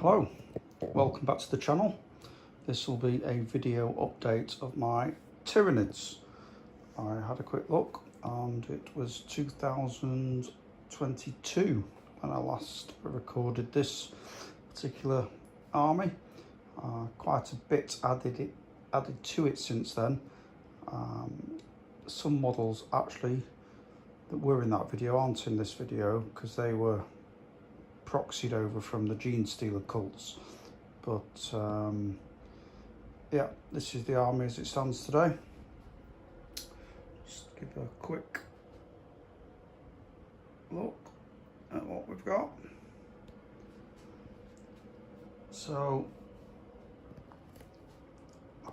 Hello, welcome back to the channel. This will be a video update of my Tyranids. I had a quick look and it was 2022 when I last recorded this particular army. Quite a bit added to it since then. Some models actually that were in that video aren't in this video because they were proxied over from the Gene Stealer cults, but yeah, this is the army as it stands today. Just give a quick look at what we've got. So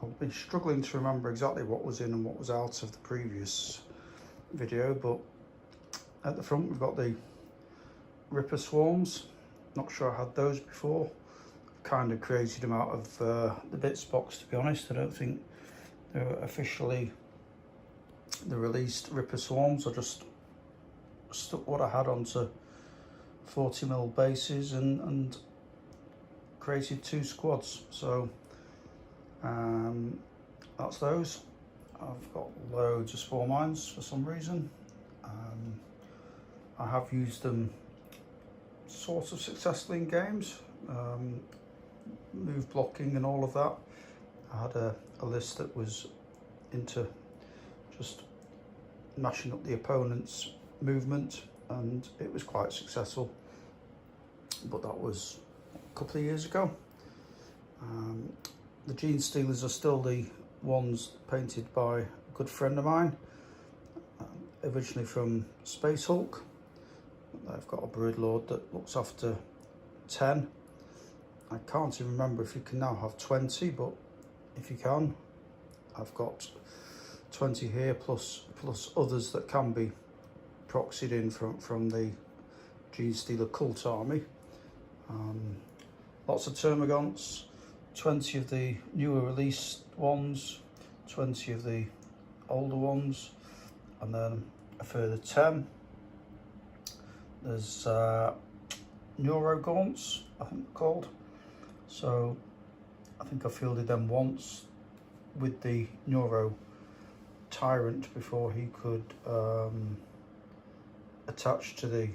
I've been struggling to remember exactly what was in and what was out of the previous video, but at the front we've got the Ripper Swarms. Not sure I had those before. Kind of created them out of the bits box, to be honest. I don't think they were officially the released Ripper Swarms. I just stuck what I had onto 40mm bases and created two squads. So that's those. I've got loads of spore mines for some reason. I have used them sort of successfully in games, move blocking and all of that. I had a list that was into just mashing up the opponent's movement and it was quite successful, but that was a couple of years ago. The Gene Stealers are still the ones painted by a good friend of mine, originally from Space Hulk. I've got a Broodlord that looks after 10. I can't even remember if you can now have 20, but if you can, I've got 20 here plus others that can be proxied in from the Gene Stealer cult army. Lots of Termagants, 20 of the newer released ones, 20 of the older ones, and then a further 10. There's Neuro Gaunts, I think they're called. So I think I fielded them once with the Neuro Tyrant before he could attach to the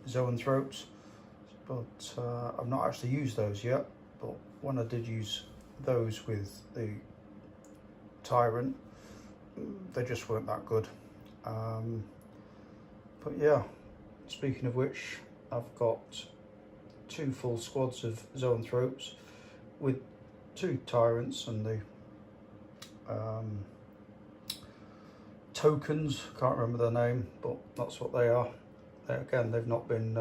Zoanthropes, but I've not actually used those yet. But when I did use those with the Tyrant, they just weren't that good. But yeah, speaking of which, I've got two full squads of Zoanthropes with two Tyrants and the tokens. Can't remember their name, but that's what they are. Again, they've not been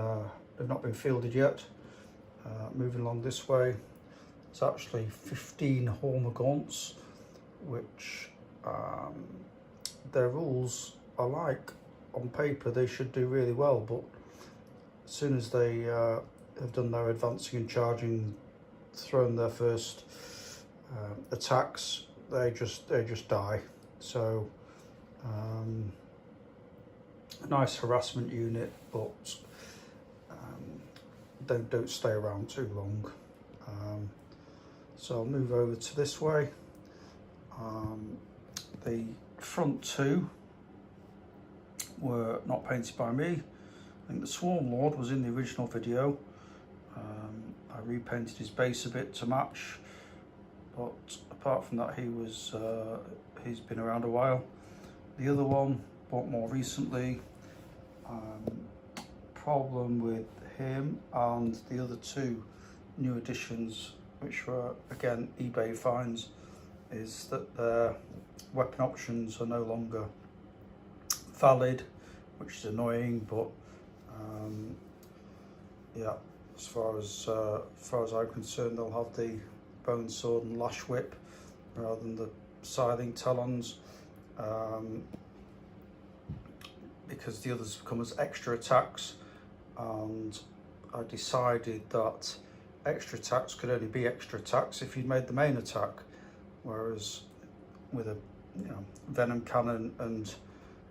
fielded yet. Moving along this way, it's actually 15 Hormagaunts, which their rules are like, on paper they should do really well, but as soon as they have done their advancing and charging, thrown their first attacks, they just die. So a nice harassment unit, but don't stay around too long. So I'll move over to this way. The front two were not painted by me. I think the Swarm Lord was in the original video. I repainted his base a bit to match, but apart from that, he's been around a while. The other one bought more recently. Problem with him and the other two new additions, which were again eBay finds, is that their weapon options are no longer valid, which is annoying. But yeah, as far as I'm concerned, they'll have the Bone Sword and Lash Whip rather than the Scything Talons, because the others come as extra attacks, and I decided that extra attacks could only be extra attacks if you'd made the main attack, whereas with a Venom Cannon and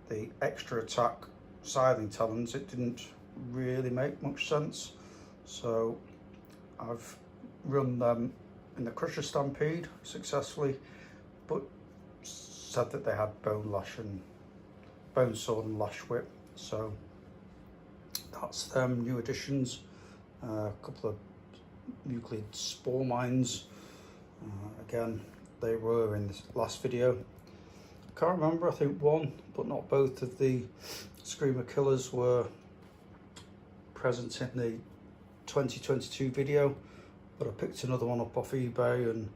the extra attack Scything Talons, it didn't really make much sense. So I've run them in the Crusher Stampede successfully, but said that they had bone sword and lash whip, so that's them new additions. A couple of nuclear spore mines, again they were in this last video. I can't remember, I think one but not both of the Screamer killers were present in the 2022 video, but I picked another one up off eBay and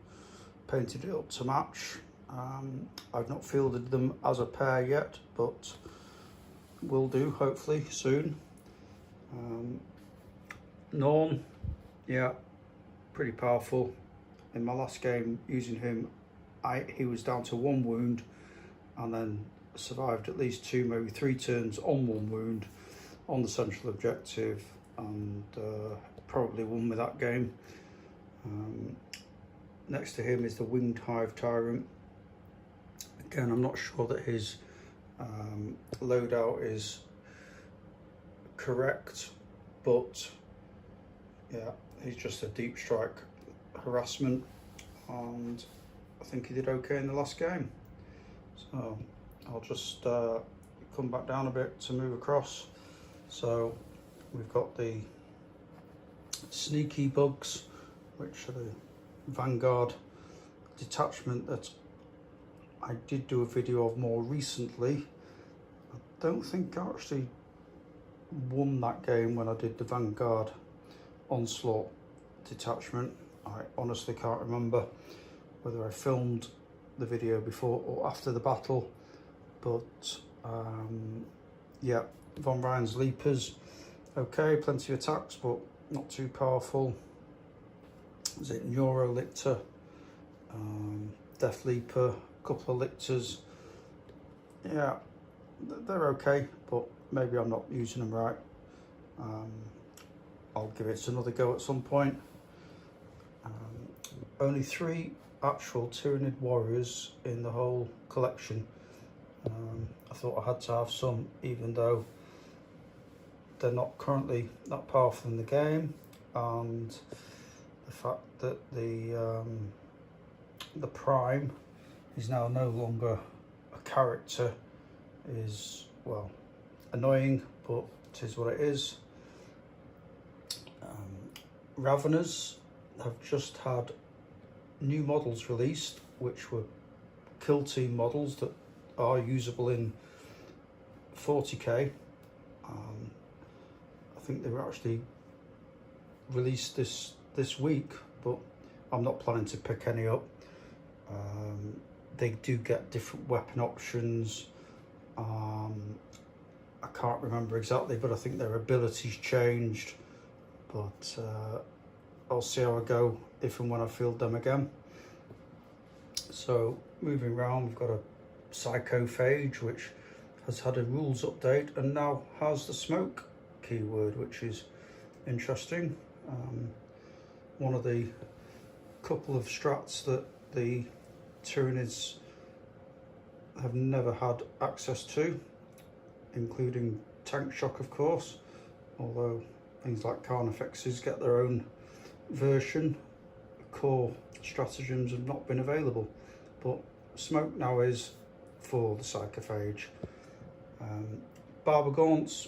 painted it up to match. I've not fielded them as a pair yet, but will do hopefully soon. Norn, yeah, pretty powerful. In my last game using him, he was down to 1 wound and then survived at least 2, maybe 3 turns on 1 wound on the central objective, and probably won with that game. Next to him is the Winged Hive Tyrant. Again, I'm not sure that his loadout is correct, but yeah, he's just a deep strike harassment, and I think he did okay in the last game. So I'll just come back down a bit to move across. So we've got the sneaky bugs, which are the Vanguard detachment that I did do a video of more recently. I don't think I actually won that game when I did the Vanguard Onslaught detachment. I honestly can't remember whether I filmed the video before or after the battle, but yeah, Von Ryan's Leapers, okay, plenty of attacks but not too powerful. Is it Neurolictor, Death Leaper, a couple of Lictors, yeah, they're okay, but maybe I'm not using them right. I'll give it another go at some point. Only 3 actual Tyranid warriors in the whole collection. I thought I had to have some, even though they're not currently that powerful in the game, and the fact that the Prime is now no longer a character is, well, annoying, but it is what it is. Raveners have just had new models released, which were kill team models that are usable in 40k. I think they were actually released this week, but I'm not planning to pick any up. They do get different weapon options. I can't remember exactly, but I think their abilities changed. But I'll see how I go if and when I field them again. So moving around, we've got a Psychophage, which has had a rules update and now has the smoke keyword, which is interesting. One of the couple of strats that the Tyranids have never had access to, including tank shock, of course, although things like Carnifexes get their own version. Core stratagems have not been available, but smoke now is for the Psychophage. Barbergaunts,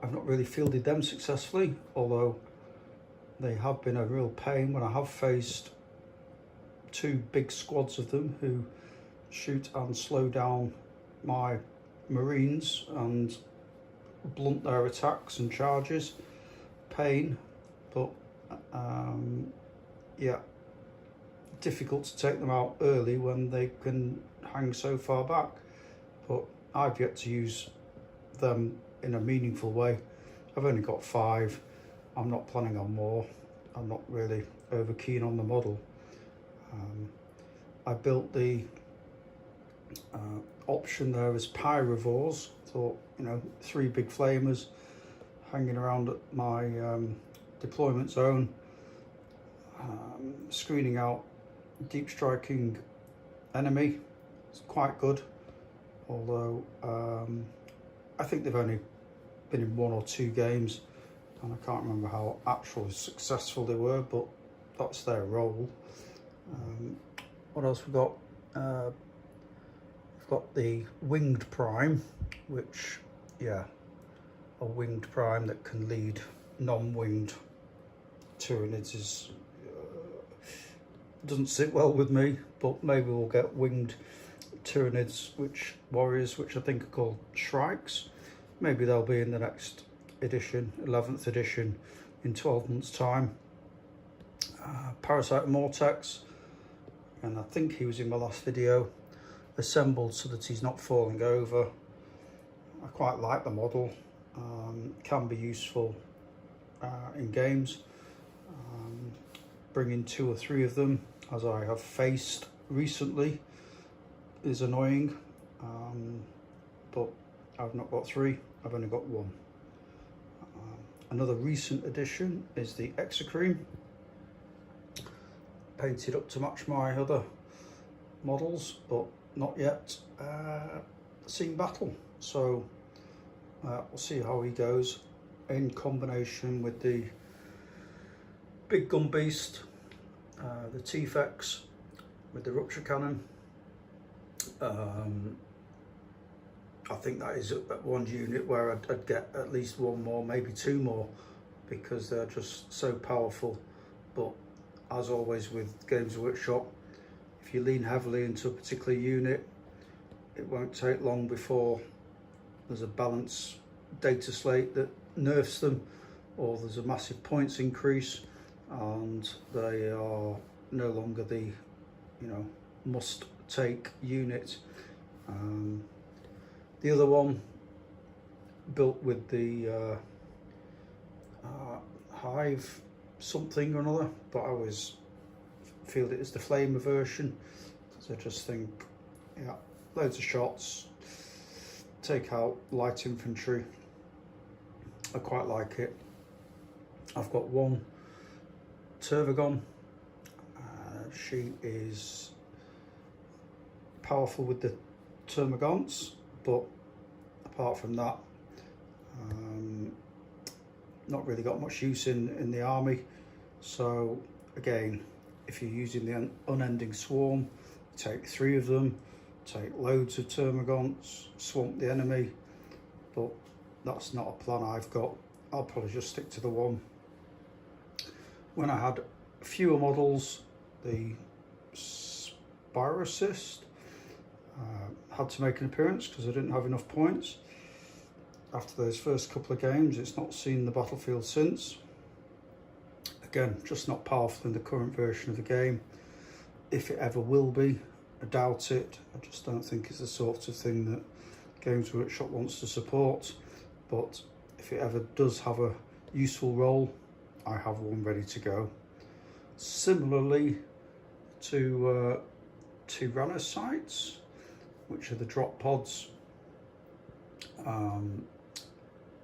I've not really fielded them successfully, although they have been a real pain when I have faced 2 big squads of them who shoot and slow down my Marines and blunt their attacks and charges. Pain, but yeah, difficult to take them out early when they can hang so far back. But I've yet to use them in a meaningful way. I've only got 5. I'm not planning on more. I'm not really over keen on the model. I built the option there as Pyrovores. Thought, you know, 3 big flamers hanging around at my deployment zone, screening out deep striking enemy. It's quite good, although I think they've only been in 1 or 2 games. and I can't remember how actually successful they were, but that's their role. What else we've got? We've got the winged prime, which, yeah, a winged prime that can lead non-winged Tyranids is doesn't sit well with me, but maybe we'll get winged Tyranids, warriors, which I think are called Shrikes. Maybe they'll be in the next edition, 11th edition, in 12 months' time. Parasite Mortex, and I think he was in my last video, assembled so that he's not falling over. I quite like the model, can be useful in games. Bringing 2 or 3 of them, as I have faced recently, is annoying, but I've not got 3, I've only got 1. Another recent addition is the Exocream, painted up to match my other models, but not yet seen battle, so we'll see how he goes in combination with the Big Gun Beast, the T-Fex with the Rupture Cannon. I think that is one unit where I'd get at least 1 more, maybe 2 more, because they're just so powerful. But as always with Games Workshop, if you lean heavily into a particular unit, it won't take long before there's a balance data slate that nerfs them, or there's a massive points increase and they are no longer the, you know, must take unit. The other one, built with the Hive something or another, but I always feel it is the Flamer version, because I just think, yeah, loads of shots, take out light infantry. I quite like it. I've got 1 Tervagon. She is powerful with the termagants, but apart from that, not really got much use in the army. So again, if you're using the unending swarm, take 3 of them, take loads of termagants, swamp the enemy, but that's not a plan I've got. I'll probably just stick to the 1. When I had fewer models, the Spirocist had to make an appearance because I didn't have enough points. After those first couple of games, it's not seen the battlefield since. Again, just not powerful in the current version of the game. If it ever will be, I doubt it. I just don't think it's the sort of thing that Games Workshop wants to support. But if it ever does have a useful role, I have 1 ready to go. Similarly to Tyranids, which are the drop pods.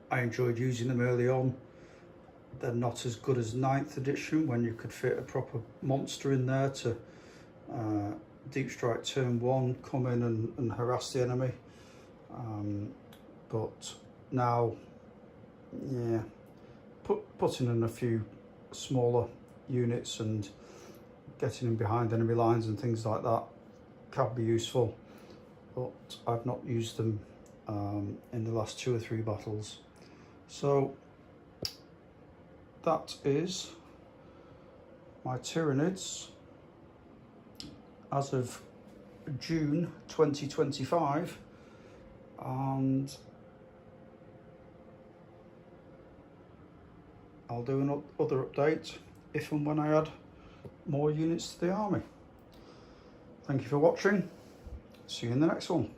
I enjoyed using them early on. They're not as good as 9th edition, when you could fit a proper monster in there to deep strike turn 1, come in and harass the enemy. But now, yeah, putting in a few smaller units and getting in behind enemy lines and things like that can be useful, but I've not used them in the last 2 or 3 battles. So that is my Tyranids as of June 2025, and I'll do another update if and when I add more units to the army. Thank you for watching. See you in the next one.